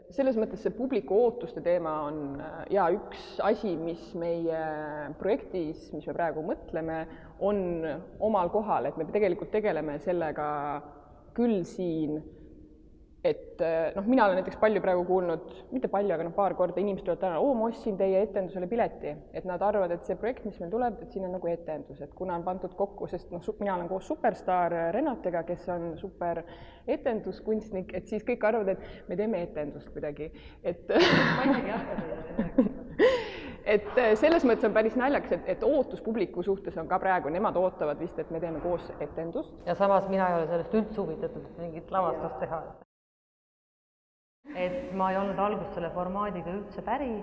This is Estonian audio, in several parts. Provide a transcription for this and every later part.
Selles mõttes see publiku ootuste teema on ja üks asi, mis meie projektis, mis me praegu mõtleme, on omal kohal, et me tegelikult tegeleme sellega küll siin, et mina olen näiteks palju praegu kuulnud, mitte palju, aga paar korda inimesed tulevad täna, ma ostsin teie etendusele pileti, et nad arvavad, et see projekt, mis meil tuleb, et siin on nagu etendus, et kuna on pandud kokku, sest mina olen koos superstaar Renatega, kes on super etenduskunstnik, et siis kõik arvavad, et me teeme etendust kuidagi, et et selles mõttes on päris naljakas, et ootus publiku suhtes on ka praegu, nemad ootavad vist, et me teeme koos etendust. Ja samas mina ei ole sellest üldse huvitatud, et mingit lavastust teha. Et ma ei olnud algust selle formaadiga üldse päri,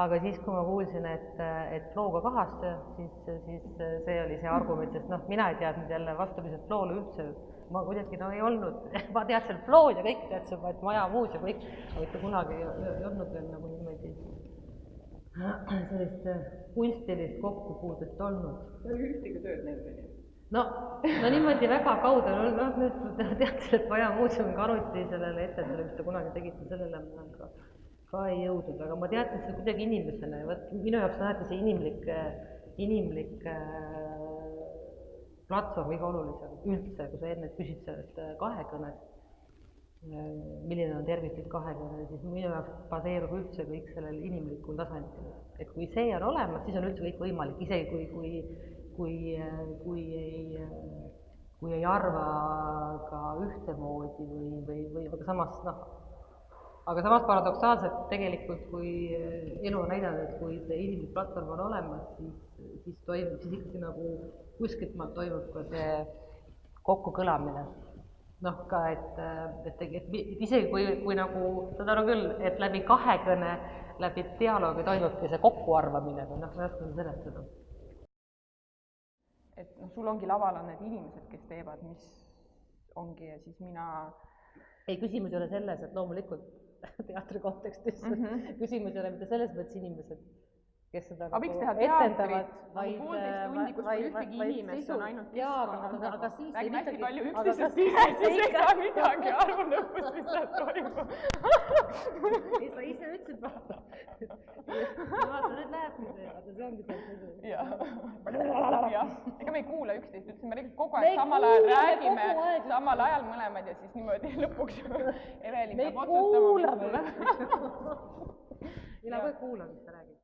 aga siis, kui ma kuulsin, et Flooga kahaste, siis see oli see argument, sest mina ei teadnud jälle vastupidiselt Floole üldse, ma kuidagi ei olnud, ma teadsin Flood ja kõik teadsin, et Maja muuseum kõik, aga mitte kunagi ei olnud veel nagu niimoodi sellist kunstilist kokkupuudet olnud. See oli ühtegi tööd neil. No niimoodi väga kaude, nüüd teadsin, et Maja muuseumi karuti sellele etendusele, mis ta kunagi tegite, sellele ma ka ei jõudnud, aga ma teadsin seda kuidagi inimesena ja minu jaoks on alati see inimlik platvorm kõige olulisem üldse, kui sa enne küsid sellest kahekõnest, milline on terviklik kahekõne, siis minu jaoks baseerub üldse kõik sellel inimlikul tasandil. Et kui see on olemas, siis on üldse kõik võimalik, isegi kui ei arva ka ühtemoodi või aga samas paradoksaalselt tegelikult, kui elu on näidanud, et kui see inimlik platvorm on olemas, siis ikkagi nagu kuskilt maalt toimub ka see kokkukõlamine. Ka, et isegi kui nagu, saad aru küll, et läbi kahekõne, läbi dialoogi toimubki see kokkuarvamine või ma ei oska seletada. Et sul ongi laval on need inimesed, kes teevad, mis ongi ja siis mina... Ei, küsimus ei ole selles, et loomulikult teatri kontekstis. Küsimus ei ole mitte selles mõttes inimesed, kes seda etendavad, vaid 1,5 tundi, kus pole ühtegi inimest on ainult keskkond. Räägime hästi palju üksteisest siis ei saa midagi aru lõpus, mis seal toimub. Sa ise ütlesid vaata. Vaata, nüüd läheb nüüd, aga see ongi see. Jah, ega me ei kuula üksteist, ütlesime tegelikult kogu aeg samal ajal räägime, samal ajal mõlemad ja siis niimoodi lõpuks Evelin peab otsustama. Me kuulame. Mina kogu aeg kuulan, mis ta räägib.